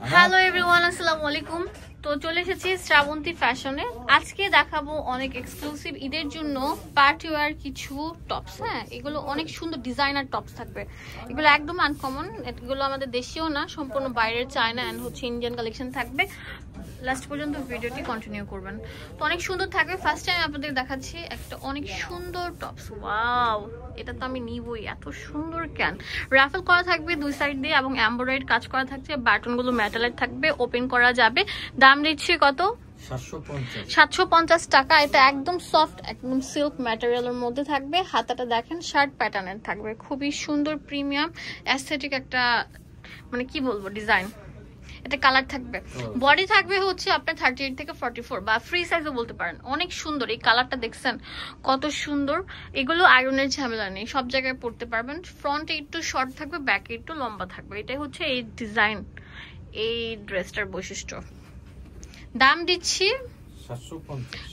Hello everyone, আসসালামু আলাইকুম। তো চলে এসেছি শ্রাবন্তী ফ্যাশনে। আজকে দেখাবো অনেক এক্সক্লুসিভ ঈদের জন্য পার্টি ওয়্যার কিছু টপস। হ্যাঁ, এগুলো অনেক সুন্দর ডিজাইনার টপস থাকবে। এগুলো একদম আনকমন, এগুলো আমাদের দেশীয় না, সম্পূর্ণ বাইরের চায়না অ্যান্ড ইন্ডিয়ান কালেকশন থাকবে। লাস্ট পর্যন্ত ভিডিওটি কন্টিনিউ করবেন। তো অনেক সুন্দর থাকবে। ফার্স্ট টাইম আপনাদের দেখাচ্ছি একটা অনেক সুন্দর টপস। ওয়াও, এটা তো আমি নিবই, এত সুন্দর কেন। রাফেল করা থাকবে দুই সাইড দিয়ে এবং এমব্রয়ডারি কাজ করা থাকছে। বাটনগুলো মেটালের থাকবে, ওপেন করা যাবে। দাম দিচ্ছি কত? 750 টাকা। এটা একদম সফট, একদম সিল্ক ম্যাটেরিয়ালের মধ্যে থাকবে। হাতাটা দেখেন শার্ট প্যাটার্নের থাকবে, খুবই সুন্দর প্রিমিয়াম অ্যাস্থেটিক একটা, মানে কি বলবো, ডিজাইন। এটা কালার থাকবে, বডি থাকবে হচ্ছে আপনার 38 থেকে 44 বা ফ্রি সাইজও বলতে পারেন। অনেক সুন্দর এই কালারটা, দেখছেন কত সুন্দর। এগুলো আয়রনের ঝামেলা নেই, সব জায়গায় পড়তে পারবেন। ফ্রন্টে একটু শর্ট থাকবে, ব্যাকে একটু লম্বা থাকবে। এটাই হচ্ছে এই ডিজাইন, এই ড্রেসটার বৈশিষ্ট্য। দাম দিচ্ছি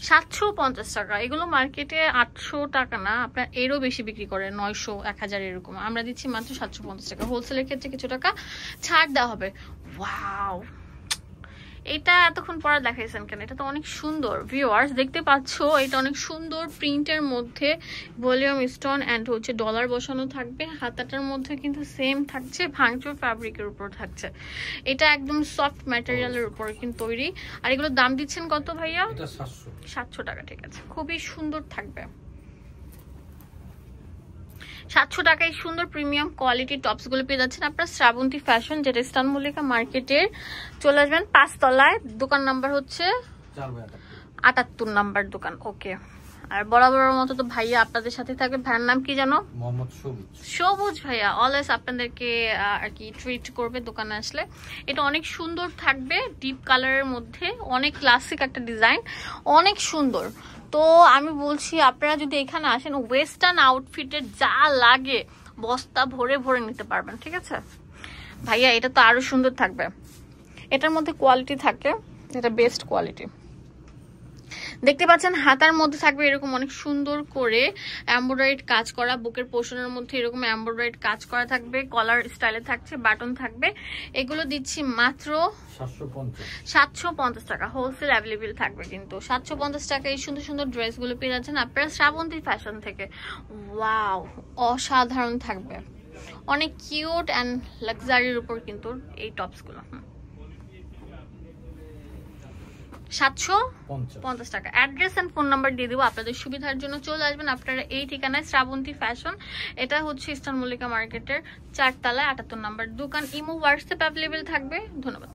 750 টাকা। এগুলো মার্কেটে 800 টাকা না, আপনার এরও বেশি বিক্রি করে, 900 1000 এরকম। আমরা দিচ্ছি মাত্র 750 টাকা। হোলসেলের ক্ষেত্রে কিছু টাকা ছাড় দেওয়া হবে। ওয়াও, এটা এতক্ষণ পরে দেখাইছেন কেন? এটা তো অনেক সুন্দর। ভিউয়ার্স দেখতে পাচ্ছ, এটা অনেক সুন্দর প্রিন্টের মধ্যে ভলিউম স্টোন এন্ড হচ্ছে ডলার বসানো থাকবে। হাতাটার মধ্যে কিন্তু সেম থাকছে, ভাঙচুর ফ্যাব্রিকের উপর থাকছে। এটা একদম সফট ম্যাটেরিয়ালের উপর কিন্তু তৈরি। আর এগুলোর দাম দিচ্ছেন কত ভাইয়া? 700 টাকা। ঠিক আছে, খুবই সুন্দর থাকবে। 700 টাকায় সুন্দর প্রিমিয়াম কোয়ালিটি টপস গুলো পেয়ে যাচ্ছেন আপনার শ্রাবন্তী ফ্যাশন, যেটা ইস্টার্ন মল্লিকা মার্কেটের। চলে আসবেন 5 তলায়, দোকান নাম্বার হচ্ছে 78 নাম্বার দোকান। ওকে, আর বরাবরের মতো তো ভাইয়া আপনাদের সাথে থাকবে। ভাইয়ের নাম কি জানো? মোহাম্মদ সবুজ ভাইয়া অলওয়েজ আপনাদেরকে আর কি ট্রিট করবে দোকানে আসলে। এটা অনেক সুন্দর থাকবে, ডিপ কালারের মধ্যে, অনেক ক্লাসিক একটা ডিজাইন, অনেক সুন্দর। তো আমি বলছি, আপনারা যদি এখানে আসেন, ওয়েস্টার্ন আউটফিটের যা লাগে বস্তা ভরে ভরে নিতে পারবেন। ঠিক আছে ভাইয়া, এটা তো আরো সুন্দর থাকবে। এটার মধ্যে কোয়ালিটি থাকে, এটা বেস্ট কোয়ালিটি। দেখতে পাচ্ছেন হাতার মধ্যে থাকবে এরকম অনেক সুন্দর করে এমব্রয়ডারি কাজ করা, বুকের পোর্শনের মধ্যে এরকম এমব্রয়ডারি কাজ করা থাকবে, কলার স্টাইলে থাকছে, বাটন থাকবে। এগুলো দিচ্ছি মাত্র 750 টাকা। হোলসেল অ্যাভেলেবেল থাকবে কিন্তু। 750 টাকা এই সুন্দর সুন্দর ড্রেসগুলো পেয়ে যাচ্ছেন আপনারা শ্রাবন্তী ফ্যাশন থেকে। ওয়াও, অসাধারণ থাকবে, অনেক কিউট অ্যান্ড লাক্সারির উপর কিন্তু এই টপসগুলো। 750 টাকা। অ্যাড্রেস এন্ড ফোন নাম্বার দিয়ে দেবো আপনাদের সুবিধার জন্য। চলে আসবেন আপনারা এই ঠিকানায়, শ্রাবন্তী ফ্যাশন। এটা হচ্ছে ইস্টার্ন মল্লিকা মার্কেটের 4 তলায় 78 নাম্বার দোকান। ইমো হোয়াটসঅ্যাপ অ্যাভেলেবেল থাকবে। ধন্যবাদ।